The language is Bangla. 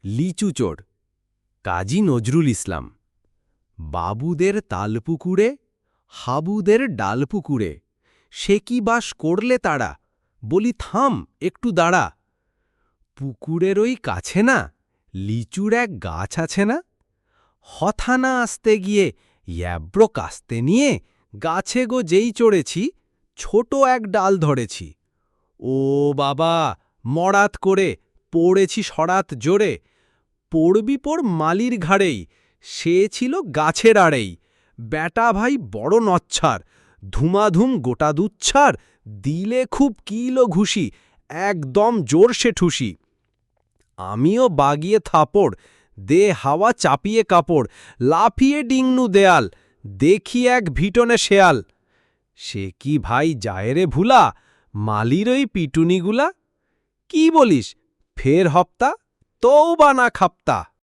লিচু চোর কাজী নজরুল ইসলাম। বাবুদের তালপুকুরে, হাবুদের ডালপুকুরে, সে কি বাস করলে তারা, বলি থাম একটু দাঁড়া। পুকুরের ওই কাছে না লিচুর এক গাছ আছে না, হথানা আসতে গিয়ে ইয়াব্রো কাস্তে নিয়ে গাছে গো যেই চড়েছি, ছোট এক ডাল ধরেছি। ও বাবা, মরাত করে পড়েছি সরাত জোরে, পড়বি পড় মালির ঘাড়েই, সে ছিল গাছের আড়েই। ব্যাটা ভাই বড় নচ্ছার, ধুমাধুম গোটা দুচ্ছার, দিলে খুব কিলো ঘুষি, একদম জোরসে ঠুসি। আমিও বাগিয়ে থাপড়, দে হাওয়া চাপিয়ে কাপড়, লাফিয়ে ডিংনু দেয়াল, দেখি এক ভিটনে শেয়াল। সে কি ভাই যায় রে ভুলা, মালির ওই পিটুনিগুলা? কি বলিস, ফের হপ্তা, তৌবা না খাপ্তা।